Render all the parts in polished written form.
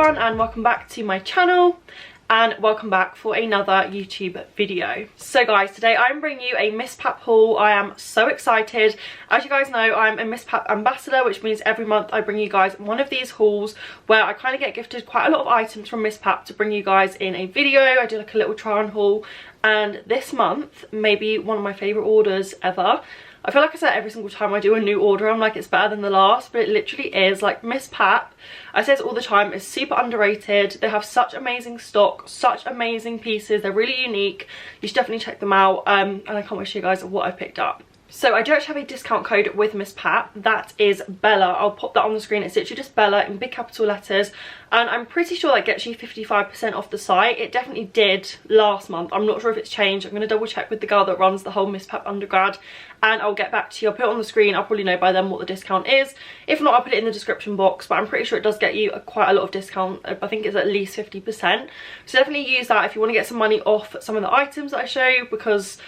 everyone, and welcome back to my channel, and welcome back for another YouTube video. So guys, today I'm bringing you a Miss Pap haul. I am so excited. As you guys know, I'm a Miss Pap ambassador, which means every month I bring you guys one of these hauls where I kind of get gifted quite a lot of items from Miss Pap to bring you guys in a video. I do like a little try on haul, and this month may be one of my favourite orders ever. I feel like I say every single time I do a new order, I'm like it's better than the last, but it literally is. Like, Miss Pap, I say this all the time, is super underrated. They have such amazing stock, such amazing pieces. They're really unique. You should definitely check them out, and I can't wait to show you guys what I picked up. So I do actually have a discount code with Miss Pap. That is Bella. I'll pop that on the screen. It's literally just Bella in big capital letters, and I'm pretty sure that gets you 55% off the site. It definitely did last month. I'm not sure if it's changed. I'm going to double check with the girl that runs the whole Miss Pap undergrad, and I'll get back to you. I'll put it on the screen. I'll probably know by then what the discount is. If not, I'll put it in the description box, but I'm pretty sure it does get you quite a lot of discount. I think it's at least 50%. So definitely use that if you want to get some money off some of the items that I show you, because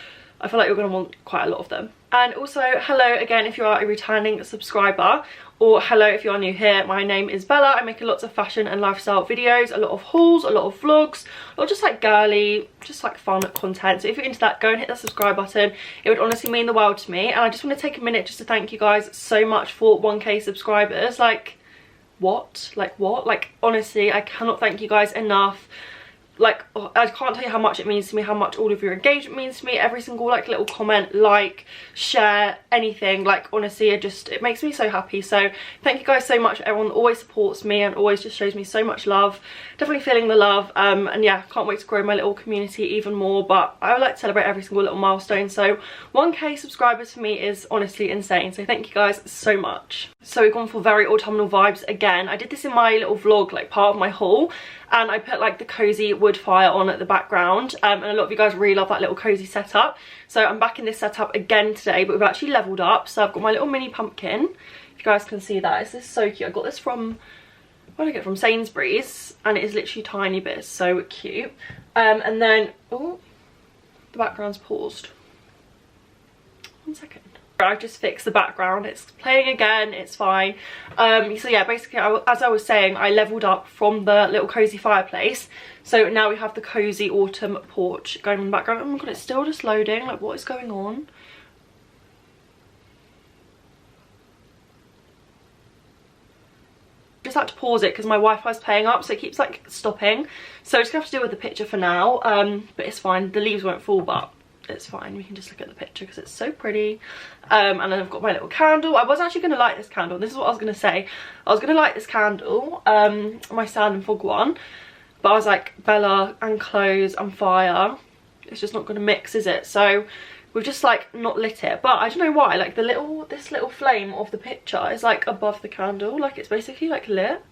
I feel like you're going to want quite a lot of them. And also, hello again if you are a returning subscriber, or hello if you are new here. My name is Bella. I make lots of fashion and lifestyle videos, a lot of hauls, a lot of vlogs, or just like girly, just like fun content. So if you're into that, go and hit that subscribe button. It would honestly mean the world to me. And I just want to take a minute just to thank you guys so much for 1k subscribers. Like, what? Like, what? Like, honestly, I cannot thank you guys enough. Like, I can't tell you how much it means to me, how much all of your engagement means to me. Every single like little comment, like, share, anything, like, honestly, it makes me so happy. So thank you guys so much. Everyone always supports me and always just shows me so much love. Definitely feeling the love, and yeah, can't wait to grow my little community even more. But I would like to celebrate every single little milestone, so 1k subscribers for me is honestly insane. So thank you guys so much. So we've gone for very autumnal vibes again. I did this in my little vlog, like part of my haul, and I put like the cozy wood fire on at the background, and a lot of you guys really love that little cozy setup. So I'm back in this setup again today, but we've actually leveled up. So I've got my little mini pumpkin, if you guys can see that. This is so cute. I got this from, where did I get it from? Sainsbury's, and it is literally tiny, but it's so cute. And then, oh, the background's paused. 1 second. I've just fixed the background. It's playing again. It's fine. So yeah, basically, as I was saying, I leveled up from the little cozy fireplace. So now we have the cozy autumn porch going in the background. Oh my god, it's still just loading. Like, what is going on? Just had to pause it because my Wi-Fi's playing up, so it keeps like stopping. So I just have to deal with the picture for now. But it's fine. The leaves won't fall, but it's fine. We can just look at the picture because it's so pretty. And then I've got my little candle. I was actually going to light this candle. This is what I was going to say. I was going to light this candle, my sand and fog one, but I was like, Bella and clothes and fire, it's just not going to mix, is it? So we've just like not lit it, but I don't know why. Like this little flame of the picture is like above the candle. Like, it's basically like lit.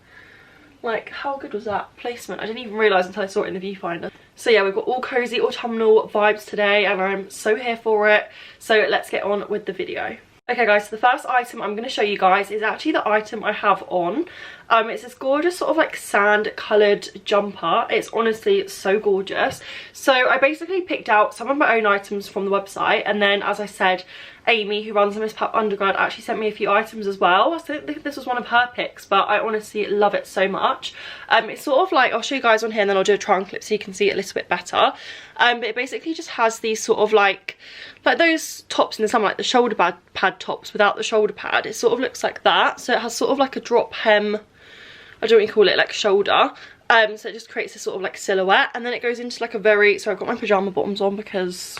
Like, how good was that placement? I didn't even realise until I saw it in the viewfinder. So yeah, we've got all cozy autumnal vibes today, and I'm so here for it. So let's get on with the video. Okay guys, so the first item I'm going to show you guys is actually the item I have on. It's this gorgeous sort of like sand coloured jumper. It's honestly so gorgeous. So I basically picked out some of my own items from the website, and then, as I said, Amy, who runs the Miss Pap undergrad, actually sent me a few items as well. I think this was one of her picks, but I honestly love it so much. It's sort of like, I'll show you guys on here and then I'll do a try on clip so you can see it a little bit better. But it basically just has these sort of like those tops in the summer, like the shoulder pad tops without the shoulder pad. It sort of looks like that. So it has sort of like a drop hem, I don't know what you call it, like shoulder. So it just creates this sort of like silhouette, and then it goes into like a very, so I've got my pyjama bottoms on because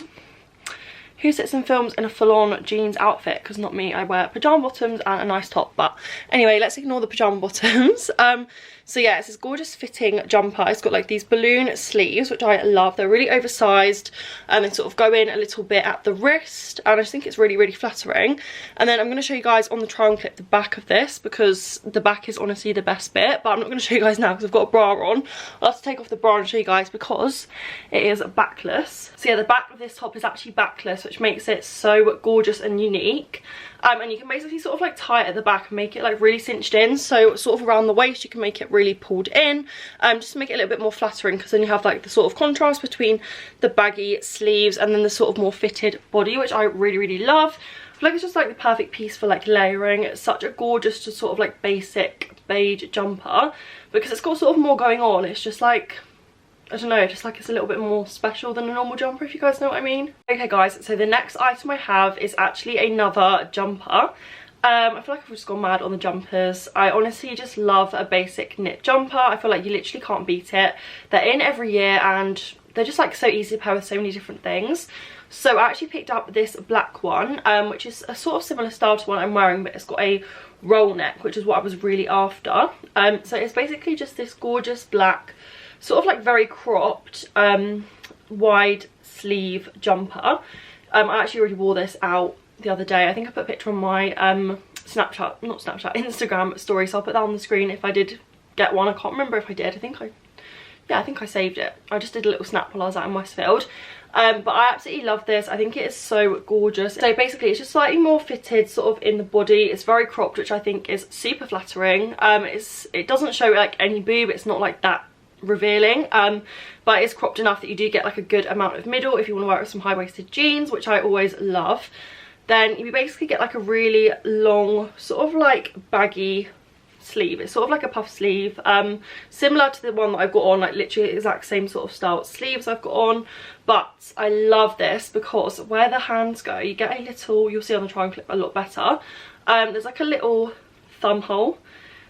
who sits and films in a full-on jeans outfit? Because not me. I wear pyjama bottoms and a nice top. But anyway, let's ignore the pyjama bottoms. So yeah, it's this gorgeous fitting jumper. It's got like these balloon sleeves, which I love. They're really oversized, and they sort of go in a little bit at the wrist, and I just think it's really, really flattering. And then I'm going to show you guys on the try on clip the back of this, because the back is honestly the best bit, but I'm not going to show you guys now because I've got a bra on. I'll have to take off the bra and show you guys because it is backless. So yeah, the back of this top is actually backless, which makes it so gorgeous and unique. And you can basically sort of like tie it at the back and make it like really cinched in, so sort of around the waist you can make it really pulled in, just to make it a little bit more flattering, because then you have like the sort of contrast between the baggy sleeves and then the sort of more fitted body, which I really, really love. feel like it's just like the perfect piece for like layering. It's such a gorgeous, just sort of like basic beige jumper, because it's got sort of more going on. It's just like, I don't know, just like it's a little bit more special than a normal jumper, if you guys know what I mean. Okay guys, so the next item I have is actually another jumper. I feel like I've just gone mad on the jumpers. I honestly just love a basic knit jumper. I feel like you literally can't beat it. They're in every year and they're just like so easy to pair with so many different things. So I actually picked up this black one, which is a sort of similar style to one I'm wearing, but it's got a roll neck, which is what I was really after. So it's basically just this gorgeous black, sort of like very cropped, wide sleeve jumper. I actually already wore this out the other day. I think I put a picture on my Instagram story, so I'll put that on the screen if I did get one. I can't remember if I did. I think I saved it. I just did a little snap while I was out in Westfield. But I absolutely love this. I think it is so gorgeous. So basically it's just slightly more fitted sort of in the body. It's very cropped, which I think is super flattering. It doesn't show like any boob. It's not like that revealing, but it's cropped enough that you do get like a good amount of middle if you want to wear it with some high-waisted jeans, which I always love. Then you basically get like a really long sort of like baggy sleeve. It's sort of like a puff sleeve, similar to the one that I've got on, like literally the exact same sort of style sleeves I've got on. But I love this because where the hands go, you get a little, you'll see on the triangle clip a lot better, there's like a little thumb hole,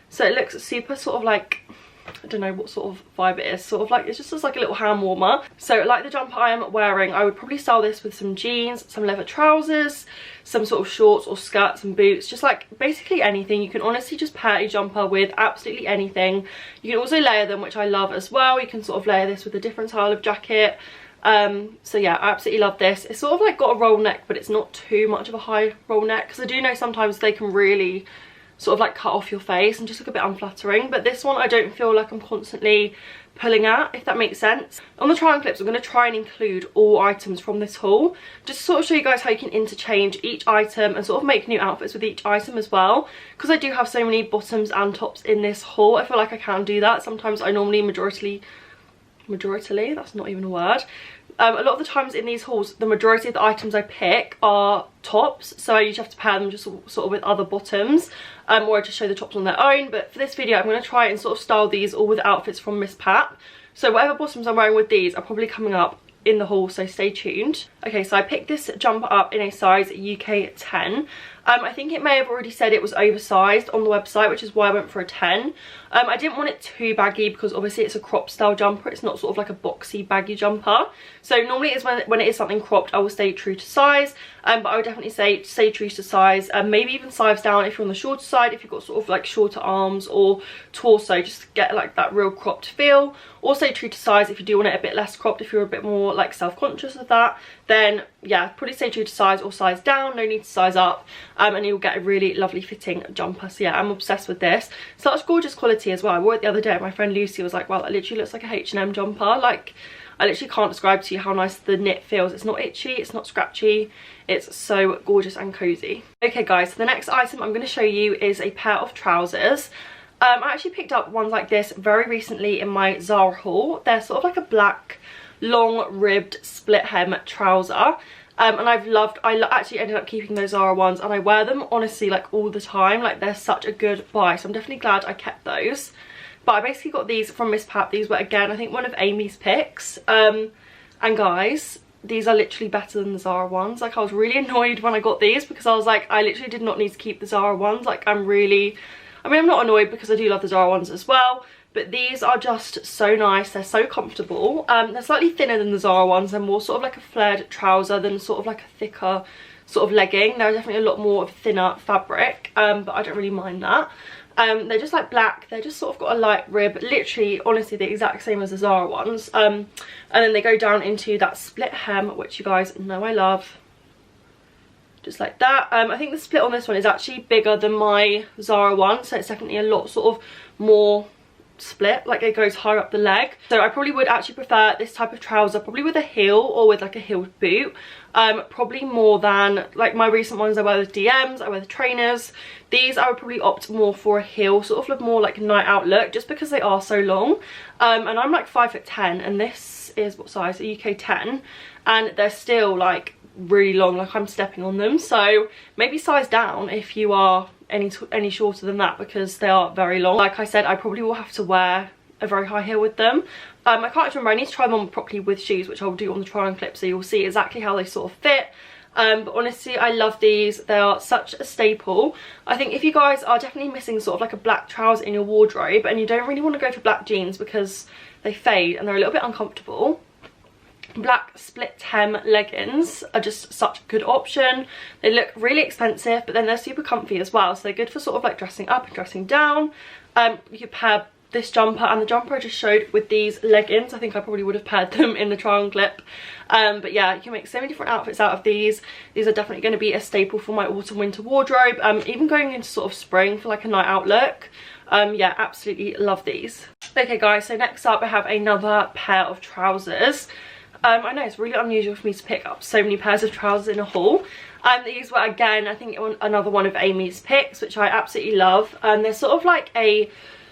so it looks super sort of like, I don't know what sort of vibe it is, sort of like, it's just like a little hand warmer. So like the jumper I am wearing, I would probably style this with some jeans, some leather trousers, some sort of shorts or skirts and boots, just like basically anything. You can honestly just pair a jumper with absolutely anything. You can also layer them, which I love as well. You can sort of layer this with a different style of jacket. So yeah, I absolutely love this. It's sort of like got a roll neck, but it's not too much of a high roll neck, because I do know sometimes they can really sort of like cut off your face and just look a bit unflattering, but this one I don't feel like I'm constantly pulling at, if that makes sense. On the triangle clips I'm going to try and include all items from this haul, just to sort of show you guys how you can interchange each item and sort of make new outfits with each item as well, because I do have so many bottoms and tops in this haul. I feel like I can do that. Sometimes I normally majoritarily, that's not even a word, a lot of the times in these hauls the majority of the items I pick are tops, so I usually have to pair them just sort of with other bottoms, or I just show the tops on their own. But for this video I'm going to try and sort of style these all with outfits from Miss Pat, so whatever bottoms I'm wearing with these are probably coming up in the haul, so stay tuned. Okay, so I picked this jumper up in a size UK 10. I think it may have already said it was oversized on the website, which is why I went for a 10. I didn't want it too baggy because obviously it's a crop style jumper. It's not sort of like a boxy baggy jumper. So normally it's when it is something cropped I will stay true to size, but I would definitely say stay true to size, maybe even size down if you're on the shorter side, if you've got sort of like shorter arms or torso, just to get like that real cropped feel. Or stay true to size if you do want it a bit less cropped, if you're a bit more like self-conscious of that, then yeah, probably stay true to size or size down, no need to size up, and you'll get a really lovely fitting jumper. So yeah, I'm obsessed with this. Such gorgeous quality as well. I wore it the other day, my friend Lucy was like, wow, that literally looks like a H&M jumper. Like, I literally can't describe to you how nice the knit feels. It's not itchy, it's not scratchy, it's so gorgeous and cozy. Okay guys, so the next item I'm going to show you is a pair of trousers. I actually picked up ones like this very recently in my Zara haul. They're sort of like a black long ribbed split hem trouser, and I actually ended up keeping those Zara ones, and I wear them honestly like all the time. Like, they're such a good buy, so I'm definitely glad I kept those. But I basically got these from Miss Pat. These were again I think one of Amy's picks, and guys, these are literally better than the Zara ones. Like, I was really annoyed when I got these because I was like, I literally did not need to keep the Zara ones. Like, I'm not annoyed because I do love the Zara ones as well, but these are just so nice. They're so comfortable. They're slightly thinner than the Zara ones. They're more sort of like a flared trouser than sort of like a thicker sort of legging. They're definitely a lot more of a thinner fabric, but I don't really mind that. They're just like black. They're just sort of got a light rib, literally honestly the exact same as the Zara ones, and then they go down into that split hem, which you guys know I love. Just like that. I think the split on this one is actually bigger than my Zara one, so it's definitely a lot sort of more split, like it goes higher up the leg. So I probably would actually prefer this type of trouser probably with a heel or with like a heeled boot, probably more than like my recent ones I wear with DMs, I wear the trainers. These I would probably opt more for a heel, sort of look more like a night out look, just because they are so long, and I'm like 5'10", and this is what size, a UK 10, and they're still like really long, like I'm stepping on them. So maybe size down if you are any shorter than that, because they are very long. Like I said, I probably will have to wear a very high heel with them. I can't actually remember, I need to try them on properly with shoes, which I'll do on the try on clip, so you'll see exactly how they sort of fit. But honestly, I love these. They are such a staple. I think if you guys are definitely missing sort of like a black trouser in your wardrobe and you don't really want to go for black jeans because they fade and they're a little bit uncomfortable, black split hem leggings are just such a good option. They look really expensive, but then they're super comfy as well, so they're good for sort of like dressing up and dressing down. You could pair this jumper and the jumper I just showed with these leggings. I think I probably would have paired them in the try on clip. But yeah, you can make so many different outfits out of these. These are definitely going to be a staple for my autumn winter wardrobe, even going into sort of spring for like a night out look. Yeah, absolutely love these. Okay guys, so next up I have another pair of trousers. I know it's really unusual for me to pick up so many pairs of trousers in a haul. These were, again, I think another one of Amy's picks, which I absolutely love. They're sort of like a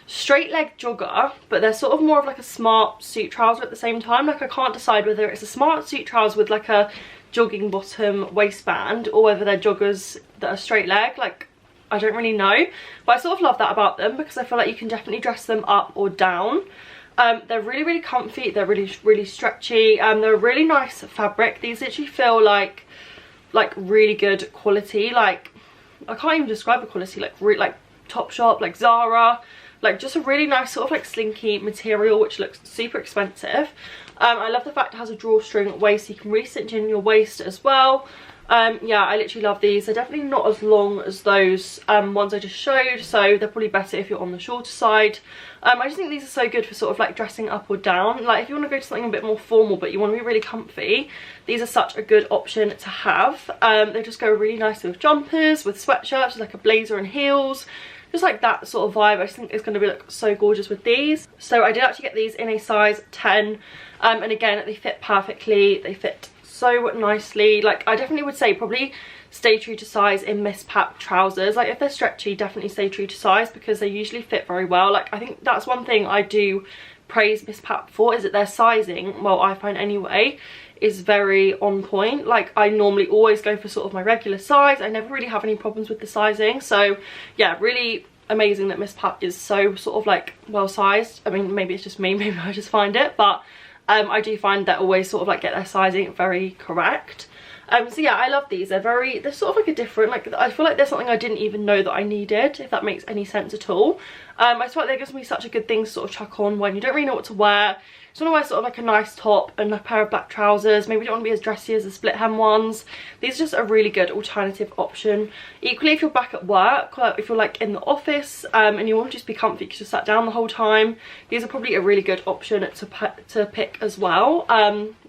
straight leg jogger, but they're sort of more of like a smart suit trouser at the same time. Like I can't decide whether it's a smart suit trouser with like a jogging bottom waistband or whether they're joggers that are straight leg. Like I don't really know, but I sort of love that about them because I feel like you can definitely dress them up or down. They're really comfy, they're really stretchy, they're a really nice fabric. These literally feel like really good quality. Like I can't even describe the quality, like Topshop, like Zara, like just a really nice sort of like slinky material which looks super expensive. I love the fact it has a drawstring waist, so you can really cinch in your waist as well. Yeah, I literally love these. They're definitely not as long as those ones I just showed, so they're probably better if you're on the shorter side. I just think these are so good for sort of like dressing up or down. Like if you want to go to something a bit more formal but you want to be really comfy, these are such a good option to have. They just go really nicely with jumpers, with sweatshirts, like a blazer and heels. Just like that sort of vibe. I just think it's going to be look so gorgeous with these. So I did actually get these in a size 10, and again they fit perfectly. They fit so nicely. Like I definitely would say probably stay true to size in Miss Pap trousers. Like if they're stretchy, definitely stay true to size because they usually fit very well. Like I think that's one thing I do praise Miss Pap for, is that their sizing, well I find anyway, is very on point. Like I normally always go for sort of my regular size. I never really have any problems with the sizing. So yeah, really amazing that Miss Pap is so sort of like well sized. I mean, maybe it's just me, maybe I just find it, but I do find that always sort of like get their sizing very correct. So yeah, I love these. They're sort of like a different, like I feel like there's something I didn't even know that I needed, if that makes any sense at all. I just feel like they gives me such a good thing to sort of chuck on when you don't really know what to wear. Just want to wear sort of like a nice top and a pair of black trousers. Maybe you don't want to be as dressy as the split hem ones. These are just a really good alternative option. Equally, if you're back at work, like if you're like in the office and you want to just be comfy because you're sat down the whole time, these are probably a really good option to pick as well.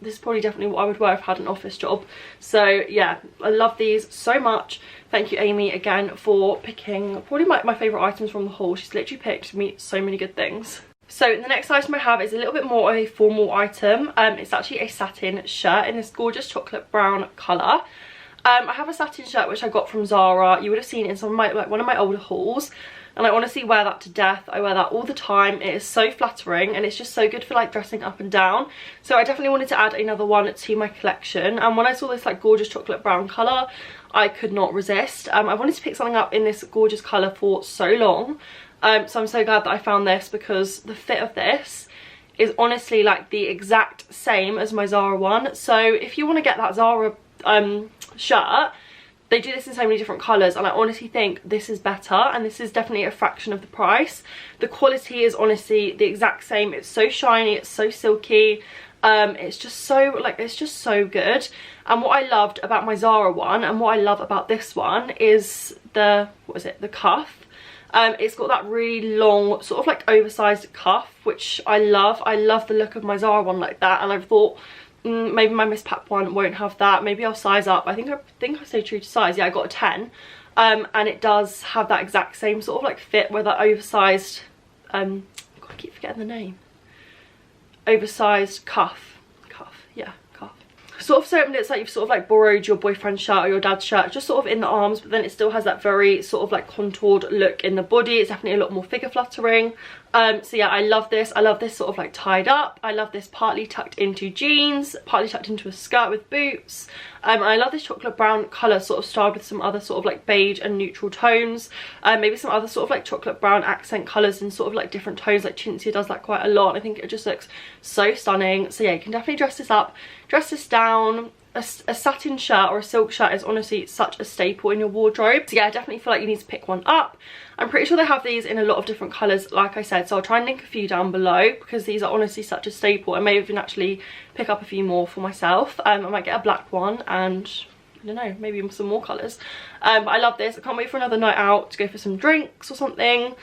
This is probably definitely what I would wear if I had an office job. So yeah, I love these so much. Thank you, Amy, again for picking probably my favourite items from the haul. She's literally picked me so many good things. So the next item I have is a little bit more of a formal item. It's actually a satin shirt in this gorgeous chocolate brown colour. I have a satin shirt which I got from Zara. You would have seen it in some of my, like one of my older hauls, and I honestly wear that to death. I wear that all the time. It is so flattering and it's just so good for like dressing up and down. So I definitely wanted to add another one to my collection, and when I saw this like gorgeous chocolate brown colour, I could not resist. I wanted to pick something up in this gorgeous colour for so long. So I'm so glad that I found this, because the fit of this is honestly like the exact same as my Zara one. So if you want to get that Zara shirt, they do this in so many different colours, and I honestly think this is better, and this is definitely a fraction of the price. The quality is honestly the exact same. It's so shiny, it's so silky. It's just so like, it's just so good. And what I loved about my Zara one and what I love about this one is the, what is it, the cuff. It's got that really long sort of like oversized cuff, which I love. I love the look of my Zara one like that, and I thought maybe my Miss Pap one won't have that. Maybe I'll size up. I think I stay true to size. Yeah, I got a 10, and it does have that exact same sort of like fit where that oversized God, I keep forgetting the name. Oversized cuff, yeah, cuff. Sort of so it's like you've sort of like borrowed your boyfriend's shirt or your dad's shirt, just sort of in the arms, but then it still has that very sort of like contoured look in the body. It's definitely a lot more figure flattering. So yeah, I love this. I love this sort of like tied up. I love this partly tucked into jeans, partly tucked into a skirt with boots. I love this chocolate brown colour sort of styled with some other sort of like beige and neutral tones. Maybe some other sort of like chocolate brown accent colours in sort of like different tones, like Chintzy does that quite a lot. I think it just looks so stunning. So yeah, you can definitely dress this up, dress this down. A satin shirt or a silk shirt is honestly such a staple in your wardrobe. So yeah, I definitely feel like you need to pick one up. I'm pretty sure they have these in a lot of different colours, like I said, so I'll try and link a few down below because these are honestly such a staple. I may even actually pick up a few more for myself. I might get a black one and I don't know, maybe some more colours. But I love this. I can't wait for another night out to go for some drinks or something.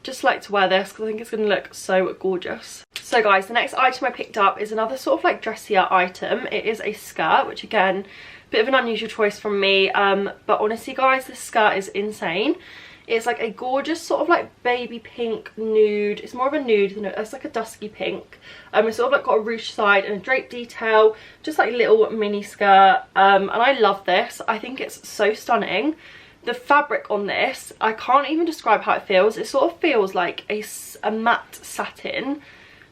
Just like to wear this because I think it's going to look so gorgeous. So guys, the next item I picked up is another sort of like dressier item. It is a skirt, which again, bit of an unusual choice from me. But honestly guys, this skirt is insane. It's like a gorgeous sort of like baby pink nude. It's more of a nude than it's like a dusky pink. It's sort of like got a ruche side and a drape detail, just like little mini skirt. And I love this. I think it's so stunning. The fabric on this, I can't even describe how it feels. It sort of feels like a matte satin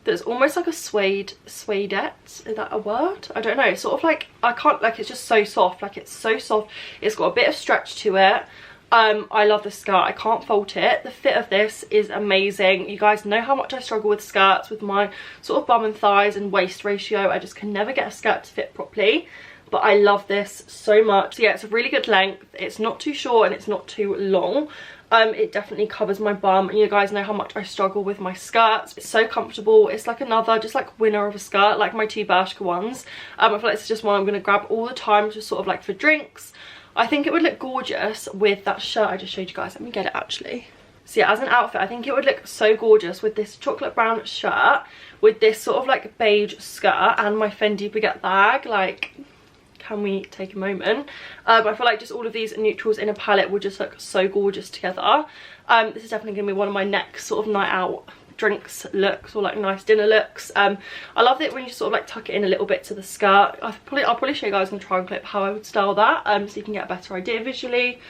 that's almost like a suedette. Is that a word? I don't know. It's sort of like, I can't, like, it's just so soft. Like, it's so soft. It's got a bit of stretch to it. I love the skirt. I can't fault it. The fit of this is amazing. You guys know how much I struggle with skirts, with my sort of bum and thighs and waist ratio. I just can never get a skirt to fit properly. But I love this so much. So yeah, it's a really good length. It's not too short and it's not too long. It definitely covers my bum, and you guys know how much I struggle with my skirts. It's so comfortable. It's like another just like winner of a skirt, like my two Bershka ones. I feel like it's just one I'm going to grab all the time, just sort of like for drinks. I think it would look gorgeous with that shirt I just showed you guys. Let me get it actually. So yeah, as an outfit, I think it would look so gorgeous with this chocolate brown shirt, with this sort of like beige skirt and my Fendi Baguette bag. Like, can we take a moment? I feel like just all of these neutrals in a palette would just look so gorgeous together. This is definitely going to be one of my next sort of night out drinks looks, or like nice dinner looks. I love it when you sort of like tuck it in a little bit to the skirt. I'll probably show you guys in the trial clip how I would style that, so you can get a better idea visually.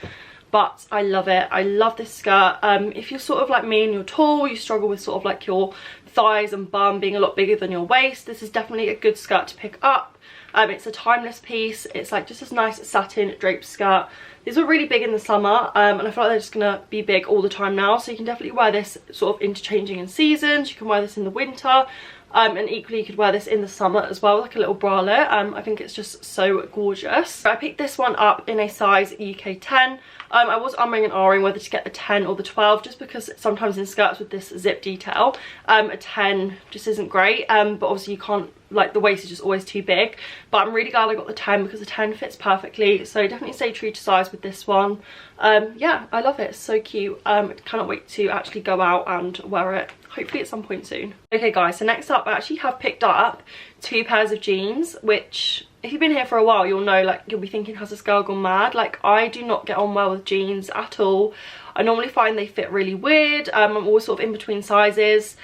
But I love it. I love this skirt. If you're sort of like me and you're tall, you struggle with sort of like your thighs and bum being a lot bigger than your waist, this is definitely a good skirt to pick up. It's a timeless piece. It's like just this nice satin draped skirt. These were really big in the summer, and I feel like they're just gonna be big all the time now, so you can definitely wear this sort of interchanging in seasons. You can wear this in the winter, and equally you could wear this in the summer as well, like a little bralette. I think it's just so gorgeous. I picked this one up in a size UK 10. I was umming and ahhing whether to get the 10 or the 12, just because sometimes in skirts with this zip detail, a 10 just isn't great, but obviously you can't, like, the waist is just always too big. But I'm really glad I got the 10 because the 10 fits perfectly, so definitely stay true to size with this one. Yeah, I love it. It's so cute. Cannot wait to actually go out and wear it, hopefully at some point soon. Okay guys, so next up I actually have picked up 2 pairs of jeans, which if you've been here for a while you'll know, like, you'll be thinking, has this girl gone mad? Like, I do not get on well with jeans at all. I normally find they fit really weird. I'm always sort of in between sizes.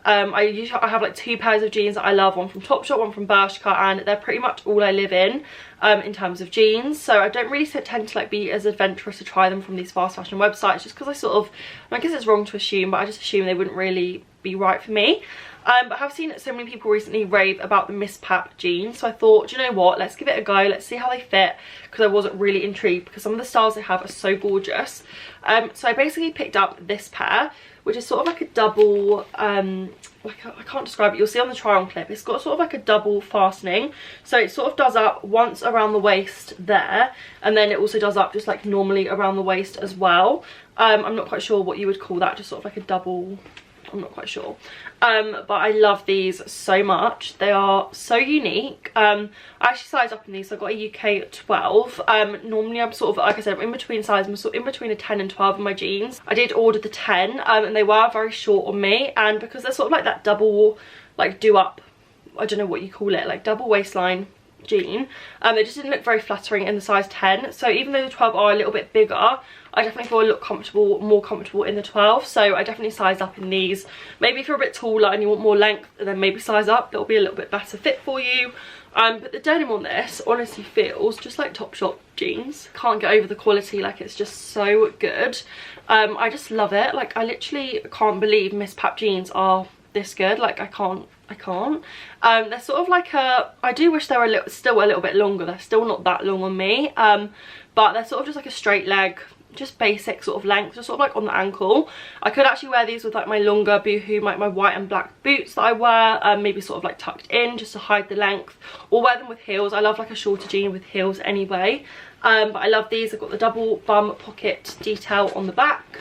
I have like 2 pairs of jeans that I love, one from Topshop, one from Bershka, and they're pretty much all I live in terms of jeans. So I don't really tend to like be as adventurous to try them from these fast fashion websites, just because I sort of, I guess it's wrong to assume, but I just assume they wouldn't really be right for me. But I have seen so many people recently rave about the Miss Pap jeans, so I thought, do you know what, let's give it a go, let's see how they fit, because I wasn't really intrigued because some of the styles they have are so gorgeous. So I basically picked up this pair, which is sort of like a double, I can't describe it, you'll see on the try on clip. It's got sort of like a double fastening, so it sort of does up once around the waist there, and then it also does up just like normally around the waist as well. I'm not quite sure what you would call that, just sort of like a double, I'm not quite sure. But I love these so much. They are so unique. I actually sized up in these, so I got a UK 12. Normally I'm sort of, like I said, I'm in between sizes. I'm sort of in between a 10 and 12 in my jeans. I did order the 10, and they were very short on me, and because they're sort of like that double, like do up, I don't know what you call it, like double waistline, jean. It just didn't look very flattering in the size 10, so even though the 12 are a little bit bigger, I definitely feel I look comfortable, more comfortable in the 12, so I definitely size up in these. Maybe if you're a bit taller and you want more length, then maybe size up, it'll be a little bit better fit for you. But the denim on this honestly feels just like Topshop jeans. Can't get over the quality, like it's just so good. I just love it. Like I literally can't believe Miss Pap jeans are this good. Like I can't. They're sort of like I do wish they were still a little bit longer. They're still not that long on me, but they're sort of just like a straight leg, just basic sort of length, just sort of like on the ankle. I could actually wear these with like my longer boohoo, like my white and black boots that I wear, maybe sort of like tucked in just to hide the length, or wear them with heels. I love like a shorter jean with heels anyway. But I love these. I've got the double bum pocket detail on the back,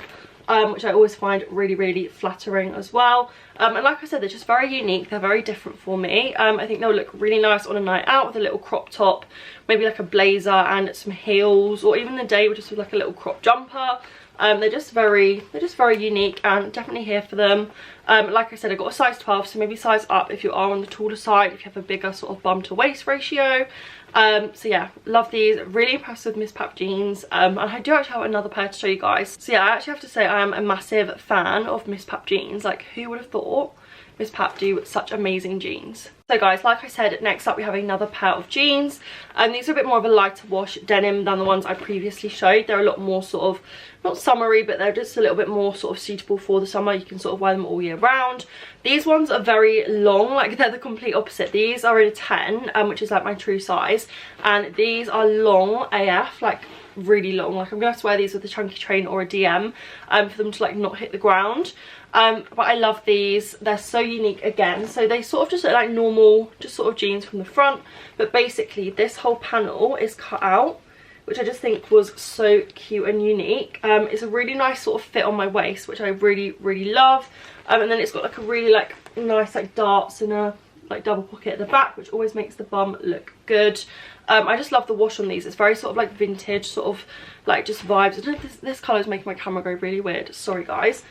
which I always find really, really flattering as well. And like I said, they're just very unique. They're very different for me. I think they'll look really nice on a night out with a little crop top, maybe like a blazer and some heels, or even the day with just with like a little crop jumper. They're just very unique, and definitely here for them. Like I said, I got a size 12, so maybe size up if you are on the taller side, if you have a bigger sort of bum to waist ratio. So yeah, love these. Really impressed with Miss Pap jeans, and I do actually have another pair to show you guys. So yeah, I actually have to say I am a massive fan of Miss Pap jeans. Like, who would have thought Miss Pap do such amazing jeans? So guys, like I said, next up we have another pair of jeans, and these are a bit more of a lighter wash denim than the ones I previously showed. They're a lot more sort of, not summery, but they're just a little bit more sort of suitable for the summer. You can sort of wear them all year round. These ones are very long, like they're the complete opposite. These are in a 10, which is like my true size, and these are long AF, like really long. Like I'm gonna have to wear these with a chunky train or a DM for them to like not hit the ground. But I love these. They're so unique again. So they sort of just look like normal, just sort of jeans from the front, but basically this whole panel is cut out, which I just think was so cute and unique. It's a really nice sort of fit on my waist, which I really, really love. And then it's got like a really like nice like darts and a like double pocket at the back, which always makes the bum look good. I just love the wash on these. It's very sort of like vintage, sort of like just vibes. I don't know if this colour is making my camera go really weird, sorry guys.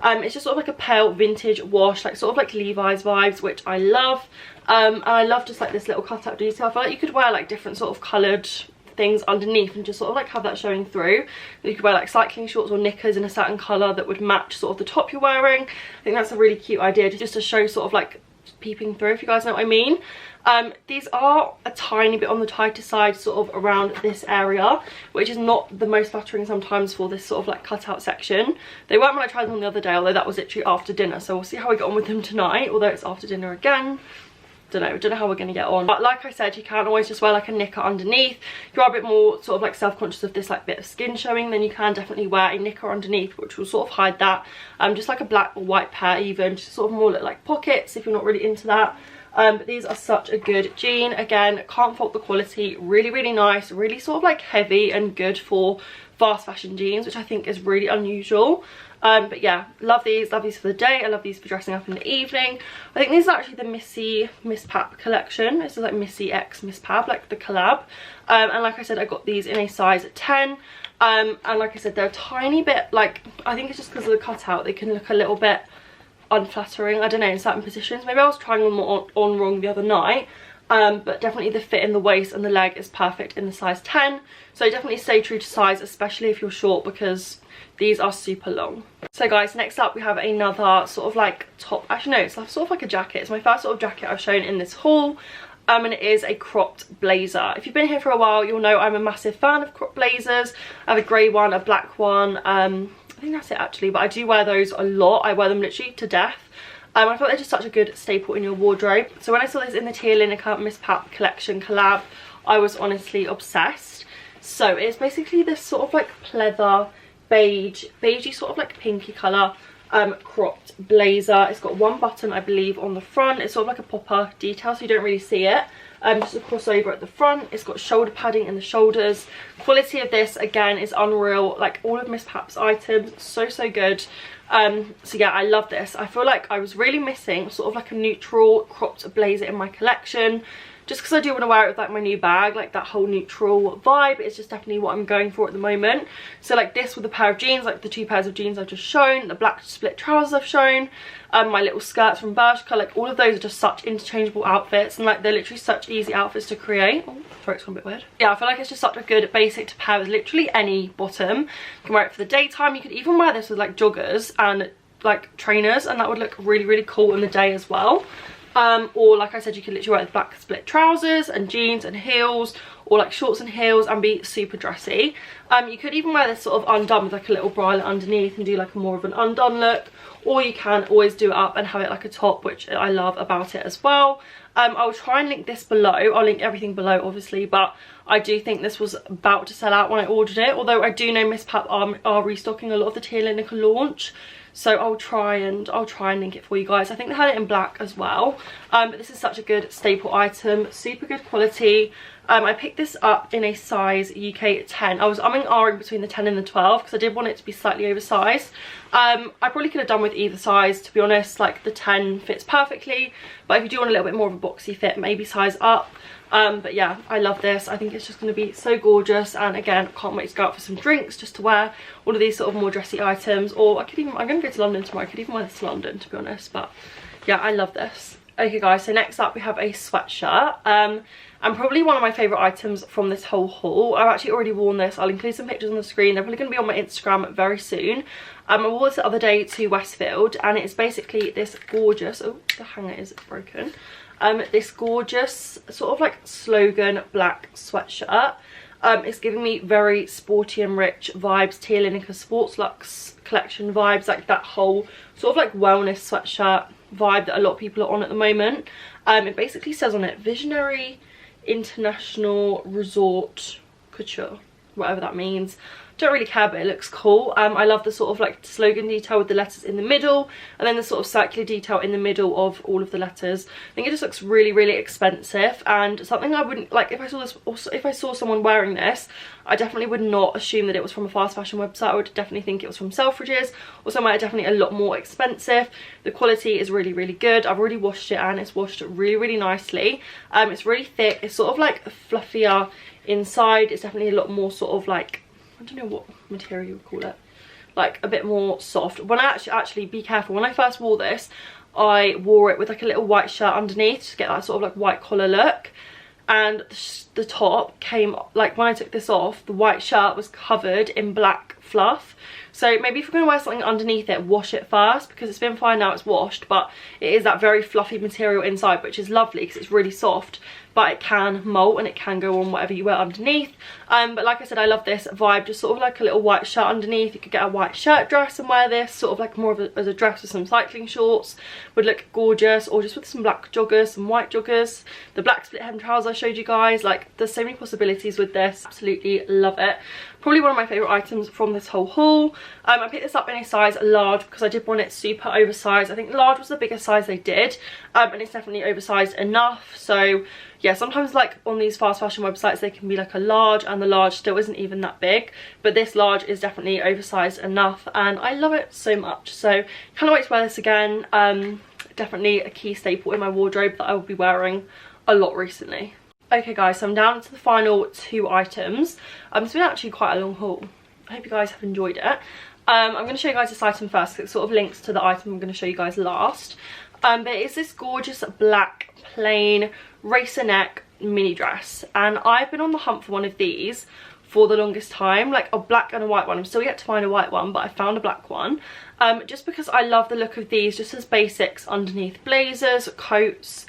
It's just sort of like a pale vintage wash, like sort of like Levi's vibes, which I love. And I love just like this little cutout detail. I feel like you could wear like different sort of coloured things underneath and just sort of like have that showing through. You could wear like cycling shorts or knickers in a satin colour that would match sort of the top you're wearing. I think that's a really cute idea, just to show sort of like peeping through, if you guys know what I mean. These are a tiny bit on the tighter side, sort of around this area, which is not the most flattering sometimes for this sort of like cutout section. They weren't when I tried them on the other day, although that was literally after dinner, so we'll see how we get on with them tonight, although it's after dinner again. Don't know how we're gonna get on. But like I said, you can always just wear like a knicker underneath. If you are a bit more sort of like self-conscious of this like bit of skin showing, then you can definitely wear a knicker underneath, which will sort of hide that. Just like a black or white pair even, just sort of more look like pockets if you're not really into that. But these are such a good jean. Again, can't fault the quality. Really, really nice. Really sort of like heavy and good for fast fashion jeans, which I think is really unusual. But yeah, love these for the day. I love these for dressing up in the evening. I think these are actually the Miss Pap collection. This is like Missy X Miss Pap, like the collab. And like I said, I got these in a size 10. And like I said, they're a tiny bit, like, I think it's just because of the cutout, they can look a little bit unflattering, I don't know, in certain positions. Maybe I was trying them on wrong the other night. But definitely the fit in the waist and the leg is perfect in the size 10. So definitely stay true to size, especially if you're short, because these are super long. So guys, next up we have another sort of like top. Actually no, it's sort of like a jacket. It's my first sort of jacket I've shown in this haul. And it is a cropped blazer. If you've been here for a while, you'll know I'm a massive fan of cropped blazers. I have a grey one, a black one. I think that's it actually, but I do wear those a lot. I wear them literally to death. I thought they're just such a good staple in your wardrobe. So when I saw this in the Tia Lineker Miss Pap collection collab, I was honestly obsessed. So it's basically this sort of like pleather, beigey sort of like pinky colour cropped blazer. It's got one button I believe on the front. It's sort of like a popper detail, so you don't really see it. Just a crossover at the front. It's got shoulder padding in the shoulders. Quality of this again is unreal. Like all of Miss Pap's items, so good. So yeah, I love this. I feel like I was really missing sort of like a neutral cropped blazer in my collection. just because I do want to wear it with like my new bag, like that whole neutral vibe is just definitely what I'm going for at the moment. So like this with a pair of jeans, like the 2 pairs of jeans I've just shown, the black split trousers I've shown, my little skirts from Bershka, like all of those are just such interchangeable outfits, and like they're literally such easy outfits to create. Oh, throat's gone a bit weird. Yeah, I feel like it's just such a good basic to pair with literally any bottom. You can wear it for the daytime. You could even wear this with like joggers and like trainers, and that would look really, really cool in the day as well. Or like I said, you could literally wear it with black split trousers and jeans and heels, or like shorts and heels, and be super dressy. You could even wear this sort of undone with like a little bralette underneath and do like a more of an undone look, or you can always do it up and have it like a top, which I love about it as well. I'll try and link this below. I'll link everything below obviously, but I do think this was about to sell out when I ordered it, although I do know Miss Pap are restocking a lot of the Tia Lineker launch, so I'll try and link it for you guys. I think they had it in black as well, but this is such a good staple item, super good quality. I picked this up in a size UK 10. I was umming between the 10 and the 12 because I did want it to be slightly oversized. I probably could have done with either size, to be honest. Like the 10 fits perfectly, but if you do want a little bit more of a boxy fit, maybe size up. But yeah, I love this. I think it's just going to be so gorgeous, and again, can't wait to go out for some drinks just to wear all of these sort of more dressy items. Or I'm going to go to London tomorrow. I could even wear this to London, to be honest. But yeah, I love this. Okay guys, so next up we have a sweatshirt, and probably one of my favourite items from this whole haul. I've actually already worn this. I'll include some pictures on the screen. They're probably going to be on my Instagram very soon. I wore this the other day to Westfield, and it's basically this gorgeous, oh, the hanger is broken, this gorgeous sort of like slogan black sweatshirt. It's giving me very sporty and rich vibes, Tia Lineker Sports Luxe collection vibes, like that whole sort of like wellness sweatshirt vibe that a lot of people are on at the moment. It basically says on it, Visionary International Resort Couture, whatever that means. Don't really care, but it looks cool. I love the sort of like slogan detail with the letters in the middle, and then the sort of circular detail in the middle of all of the letters. I think it just looks really, really expensive, and something I wouldn't like if I saw this. Also, if I saw someone wearing this, I definitely would not assume that it was from a fast fashion website. I would definitely think it was from Selfridges or somewhere definitely a lot more expensive. The quality is really, really good. I've already washed it, and it's washed really, really nicely. It's really thick. It's sort of like fluffier inside. It's definitely a lot more sort of like, I don't know what material you would call it, like a bit more soft. When I actually be careful, when I first wore this, I wore it with like a little white shirt underneath to get that sort of like white collar look, and the top came, like when I took this off, the white shirt was covered in black fluff. So maybe if you're going to wear something underneath it, wash it first, because it's been fine now it's washed, but it is that very fluffy material inside, which is lovely because it's really soft, but it can molt and it can go on whatever you wear underneath. But like I said, I love this vibe, just sort of like a little white shirt underneath. You could get a white shirt dress and wear this, sort of like more of as a dress with some cycling shorts, would look gorgeous, or just with some black joggers, some white joggers, the black split hem trousers I showed you guys. Like there's so many possibilities with this. Absolutely love it. Probably one of my favourite items from this whole haul. I picked this up in a size large because I did want it super oversized. I think large was the biggest size they did, and it's definitely oversized enough. So yeah, sometimes like on these fast fashion websites they can be like a large, and the large still isn't even that big, but this large is definitely oversized enough, and I love it so much. So can't wait to wear this again. Definitely a key staple in my wardrobe that I will be wearing a lot recently. Okay guys, so I'm down to the final 2 items. It's been actually quite a long haul. I hope you guys have enjoyed it. I'm going to show you guys this item first because it sort of links to the item I'm going to show you guys last. But it's this gorgeous black plain racer neck mini dress, and I've been on the hunt for one of these for the longest time, like a black and a white one. I'm still yet to find a white one, but I found a black one, just because I love the look of these just as basics underneath blazers, coats.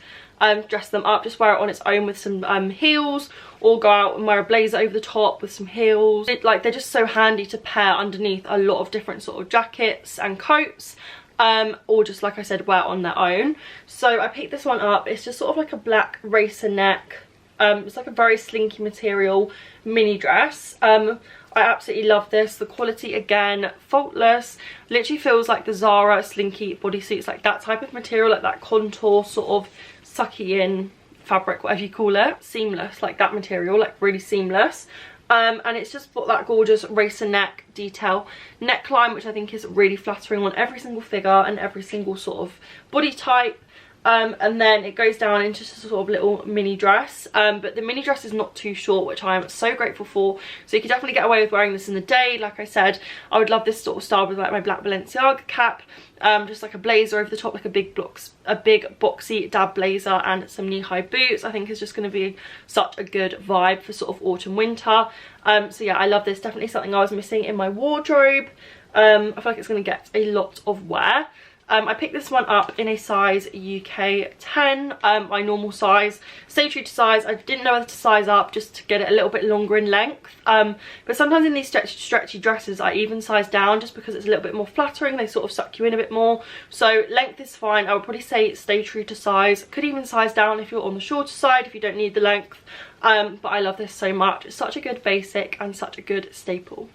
Dress them up, just wear it on its own with some heels, or go out and wear a blazer over the top with some heels. Like they're just so handy to pair underneath a lot of different sort of jackets and coats, or just like I said, wear on their own. So I picked this one up. It's just sort of like a black racer neck. It's like a very slinky material mini dress. I absolutely love this. The quality, again, faultless. Literally feels like the Zara slinky bodysuits, like that type of material, like that contour sort of sucky in fabric, whatever you call it. Seamless, like that material, like really seamless. And it's just got that gorgeous racer neck detail neckline, which I think is really flattering on every single figure and every single sort of body type. and then it goes down into just a sort of little mini dress, but the mini dress is not too short, which I am so grateful for. So you can definitely get away with wearing this in the day. Like I said, I would love this sort of style with like my black Balenciaga cap, just like a blazer over the top, like a big boxy dab blazer and some knee-high boots. I think is just going to be such a good vibe for sort of autumn winter. So yeah, I love this. Definitely something I was missing in my wardrobe. I feel like it's going to get a lot of wear. I picked this one up in a size UK 10, my normal size. Stay true to size. I didn't know whether to size up just to get it a little bit longer in length. But sometimes in these stretchy dresses, I even size down just because it's a little bit more flattering. They sort of suck you in a bit more. So length is fine. I would probably say stay true to size. Could even size down if you're on the shorter side, if you don't need the length. But I love this so much. It's such a good basic and such a good staple.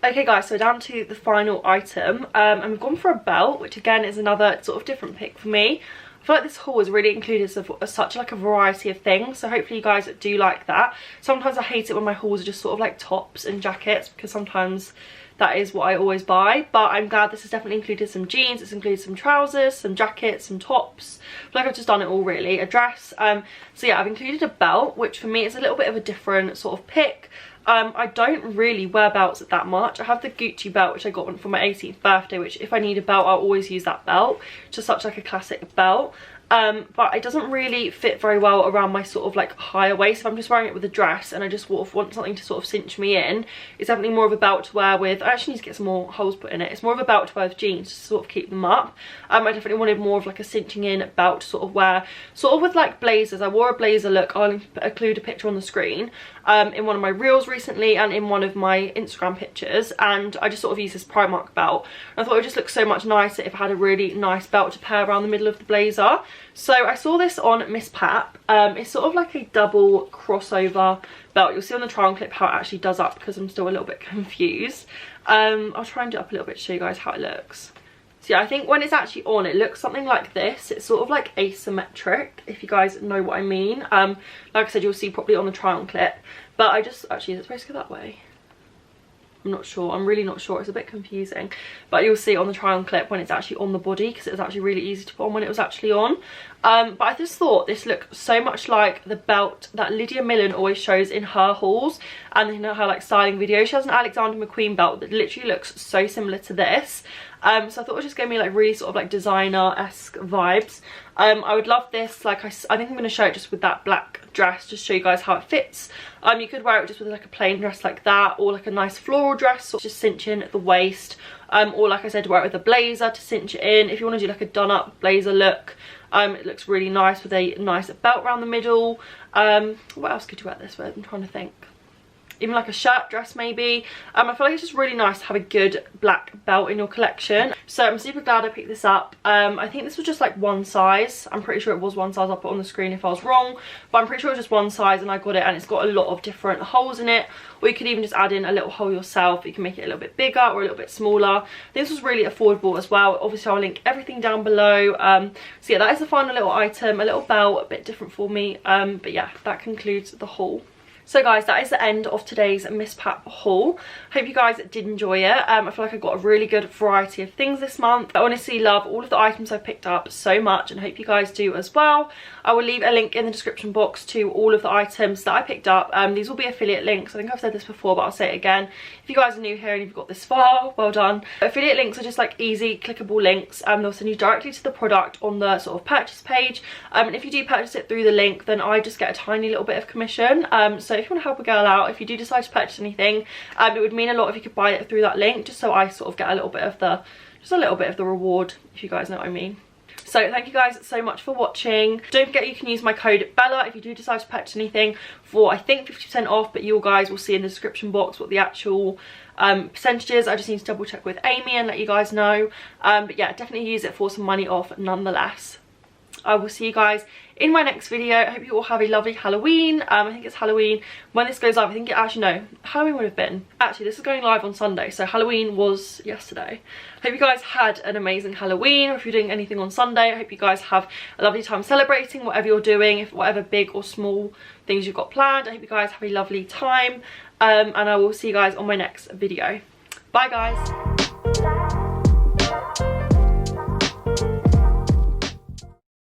Okay guys, so down to the final item, and we've gone for a belt, which again is another sort of different pick for me. I feel like this haul is really included of such like a variety of things, so hopefully you guys do like that. Sometimes I hate it when my hauls are just sort of like tops and jackets, because sometimes that is what I always buy, but I'm glad this has definitely included some jeans, it's included some trousers, some jackets, some tops. I feel like I've just done it all really, a dress. So yeah, I've included a belt, which for me is a little bit of a different sort of pick. I don't really wear belts that much. I have the Gucci belt, which I got for my 18th birthday, which if I need a belt, I'll always use that belt. It's just such like a classic belt. But it doesn't really fit very well around my sort of like higher waist. If I'm just wearing it with a dress and I just want something to sort of cinch me in, it's definitely more of a belt to wear with. I actually need to get some more holes put in it. It's more of a belt to wear with jeans to sort of keep them up. I definitely wanted more of like a cinching in belt to sort of wear, sort of with like blazers. I wore a blazer look. I'll include a picture on the screen in one of my reels recently and in one of my Instagram pictures, and I just sort of used this Primark belt. I thought it would just look so much nicer if I had a really nice belt to pair around the middle of the blazer. So I saw this on Miss Pap. It's sort of like a double crossover belt. You'll see on the try on clip how it actually does up because I'm still a little bit confused. I'll try and do it up a little bit to show you guys how it looks. So yeah, I think when it's actually on, it looks something like this. It's sort of like asymmetric, if you guys know what I mean. Like I said, you'll see properly on the try on clip. But I just, actually, is it supposed to go that way? I'm not sure. I'm really not sure. It's a bit confusing. But you'll see on the try on clip when it's actually on the body, because it was actually really easy to put on when it was actually on. But I just thought this looked so much like the belt that Lydia Millen always shows in her hauls and in her like styling videos. She has an Alexander McQueen belt that literally looks so similar to this. So I thought it would just give me like really sort of like designer-esque vibes. I would love this. Like I think I'm going to show it just with that black dress, just show you guys how it fits. You could wear it just with like a plain dress like that, or like a nice floral dress, or just cinch in at the waist. Or like I said, wear it with a blazer to cinch it in. If you want to do like a done-up blazer look, it looks really nice with a nice belt around the middle. What else could you wear this with? I'm trying to think. Even like a shirt dress maybe. I feel like it's just really nice to have a good black belt in your collection. So I'm super glad I picked this up. I think this was just like one size. I'm pretty sure it was one size. I'll put on the screen if I was wrong, but I'm pretty sure it was just one size and I got it, and it's got a lot of different holes in it. Or you could even just add in a little hole yourself. You can make it a little bit bigger or a little bit smaller. This was really affordable as well. Obviously I'll link everything down below. So yeah, that is the final little item, a little belt, a bit different for me. But yeah, that concludes the haul. So guys, that is the end of today's Miss Pap haul. Hope you guys did enjoy it. I feel like I got a really good variety of things this month. I honestly love all of the items I've picked up so much, and hope you guys do as well. I will leave a link in the description box to all of the items that I picked up. These will be affiliate links. I think I've said this before, but I'll say it again. If you guys are new here and you've got this far, well done. Affiliate links are just like easy clickable links. They'll send you directly to the product on the sort of purchase page. And if you do purchase it through the link, then I just get a tiny little bit of commission. So if you want to help a girl out, if you do decide to purchase anything, it would mean a lot if you could buy it through that link, just so I sort of get a little bit of the reward, if you guys know what I mean. So thank you guys so much for watching. Don't forget you can use my code Bella if you do decide to purchase anything for, I think, 50% off, but you guys will see in the description box what the actual percentages. I just need to double check with Amy and let you guys know. But yeah, definitely use it for some money off nonetheless. I will see you guys in my next video. I hope you all have a lovely Halloween. I think it's Halloween when this goes live. I think it actually, no, Halloween would have been, actually this is going live on Sunday, so Halloween was yesterday. I hope you guys had an amazing Halloween, or if you're doing anything on Sunday, I hope you guys have a lovely time celebrating whatever you're doing, if whatever big or small things you've got planned. I hope you guys have a lovely time, and I will see you guys on my next video. Bye guys.